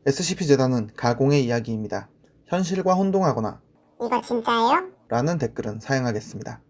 SCP-재단은 가공의 이야기입니다. 현실과 혼동하거나 이거 진짜예요? 라는 댓글은 사용하겠습니다.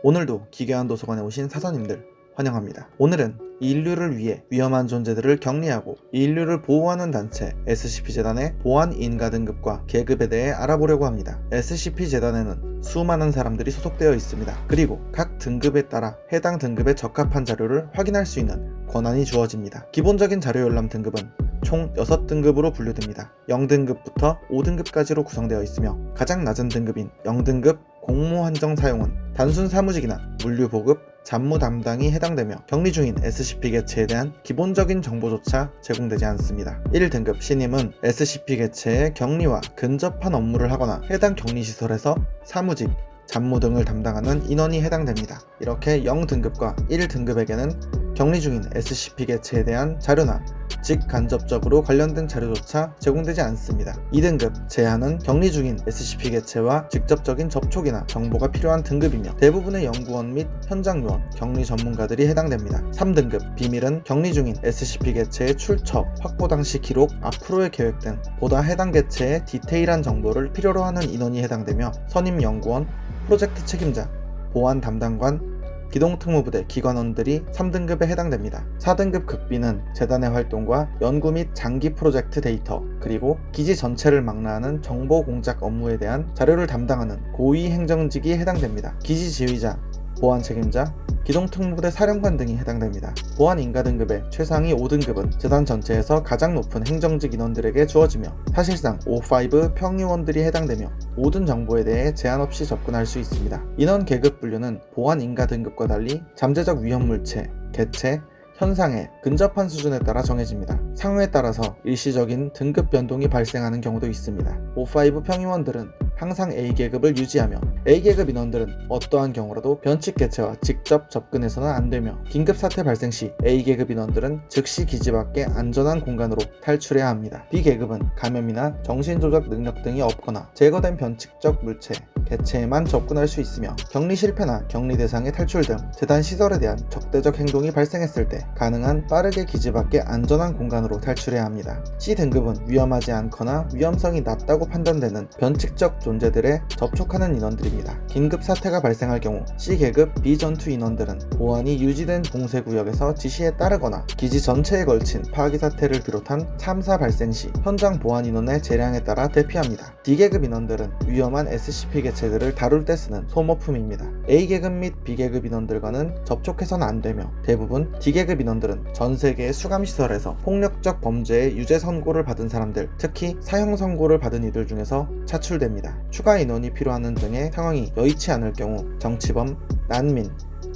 오늘도 기괴한 도서관에 오신 사서님들 환영합니다. 오늘은 인류를 위해 위험한 존재들을 격리하고 인류를 보호하는 단체 SCP-재단의 보안 인가 등급과 계급에 대해 알아보려고 합니다. SCP-재단에는 수많은 사람들이 소속되어 있습니다. 그리고 각 등급에 따라 해당 등급에 적합한 자료를 확인할 수 있는 권한이 주어집니다. 기본적인 자료 열람 등급은 총 6등급으로 분류됩니다. 0등급부터 5등급까지로 구성되어 있으며 가장 낮은 등급인 0등급 공모 한정 사용은 단순 사무직이나 물류 보급, 잡무 담당이 해당되며 격리 중인 SCP 개체에 대한 기본적인 정보조차 제공되지 않습니다. 1등급 신임은 SCP 개체의 격리와 근접한 업무를 하거나 해당 격리시설에서 사무직, 잡무 등을 담당하는 인원이 해당됩니다. 이렇게 0등급과 1등급에게는 격리 중인 SCP 개체에 대한 자료나 직간접적으로 관련된 자료조차 제공되지 않습니다. 2등급 제한은 격리 중인 SCP 개체와 직접적인 접촉이나 정보가 필요한 등급이며 대부분의 연구원 및 현장 요원, 격리 전문가들이 해당됩니다. 3등급 비밀은 격리 중인 SCP 개체의 출처, 확보 당시 기록, 앞으로의 계획 등 보다 해당 개체의 디테일한 정보를 필요로 하는 인원이 해당되며 선임 연구원, 프로젝트 책임자, 보안 담당관, 기동특무부대 기관원들이 3등급에 해당됩니다. 4등급 극비는 재단의 활동과 연구 및 장기 프로젝트 데이터, 그리고 기지 전체를 망라하는 정보 공작 업무에 대한 자료를 담당하는 고위 행정직이 해당됩니다. 기지 지휘자, 보안 책임자, 기동특무부대 사령관 등이 해당됩니다. 보안 인가 등급의 최상위 5등급은 재단 전체에서 가장 높은 행정직 인원들에게 주어지며 사실상 O5 평의원들이 해당되며 모든 정보에 대해 제한 없이 접근할 수 있습니다. 인원 계급 분류는 보안 인가 등급과 달리 잠재적 위험 물체, 개체, 현상에 근접한 수준에 따라 정해집니다. 상황에 따라서 일시적인 등급 변동이 발생하는 경우도 있습니다. O5 평의원들은 항상 A계급을 유지하며 A계급 인원들은 어떠한 경우라도 변칙 개체와 직접 접근해서는 안되며 긴급사태 발생 시 A계급 인원들은 즉시 기지 밖의 안전한 공간으로 탈출해야 합니다. B계급은 감염이나 정신조작 능력 등이 없거나 제거된 변칙적 물체, 개체에만 접근할 수 있으며 격리 실패나 격리 대상의 탈출 등 재단 시설에 대한 적대적 행동이 발생했을 때 가능한 빠르게 기지 밖의 안전한 공간으로 탈출해야 합니다. C등급은 위험하지 않거나 위험성이 낮다고 판단되는 변칙적 존재들에 접촉하는 인원들입니다. 긴급 사태가 발생할 경우 C계급 비전투 인원들은 보안이 유지된 봉쇄구역에서 지시에 따르거나 기지 전체에 걸친 파기 사태를 비롯한 참사 발생 시 현장 보안 인원의 재량에 따라 대피합니다. D계급 인원들은 위험한 SCP 개체들을 다룰 때 쓰는 소모품입니다. A계급 및 B계급 인원들과는 접촉해서는 안되며 대부분 D계급 인원들은 전 세계의 수감시설에서 폭력적 범죄의 유죄 선고를 받은 사람들, 특히 사형 선고를 받은 이들 중에서 차출됩니다. 추가 인원이 필요한 등의 상황이 여의치 않을 경우 정치범, 난민,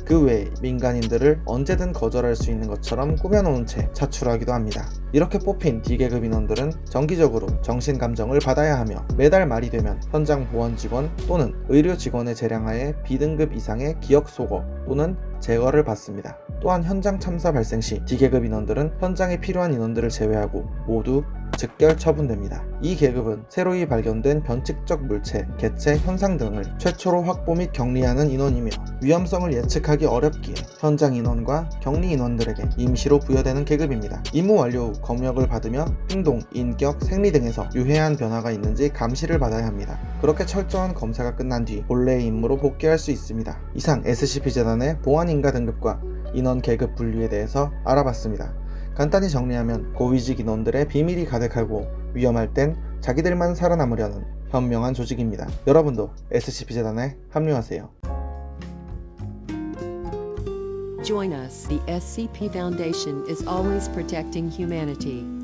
그 외의 민간인들을 언제든 거절할 수 있는 것처럼 꾸며놓은 채 차출하기도 합니다. 이렇게 뽑힌 D계급 인원들은 정기적으로 정신감정을 받아야 하며 매달 말이 되면 현장 보안 직원 또는 의료 직원의 재량하에 B등급 이상의 기억 소거 또는 제거를 받습니다. 또한 현장 참사 발생 시 D계급 인원들은 현장에 필요한 인원들을 제외하고 모두 즉결 처분됩니다. 이 계급은 새로이 발견된 변칙적 물체, 개체, 현상 등을 최초로 확보 및 격리하는 인원이며 위험성을 예측하기 어렵기에 현장 인원과 격리 인원들에게 임시로 부여되는 계급입니다. 임무 완료 후 검역을 받으며 행동, 인격, 생리 등에서 유해한 변화가 있는지 감시를 받아야 합니다. 그렇게 철저한 검사가 끝난 뒤 본래의 임무로 복귀할 수 있습니다. 이상 SCP-재단의 보안인가 등급과 인원 계급 분류에 대해서 알아봤습니다. 간단히 정리하면 고위직 인원들의 비밀이 가득하고 위험할 땐 자기들만 살아남으려는 현명한 조직입니다. 여러분도 SCP-재단에 합류하세요. Join us. The SCP Foundation is always protecting humanity.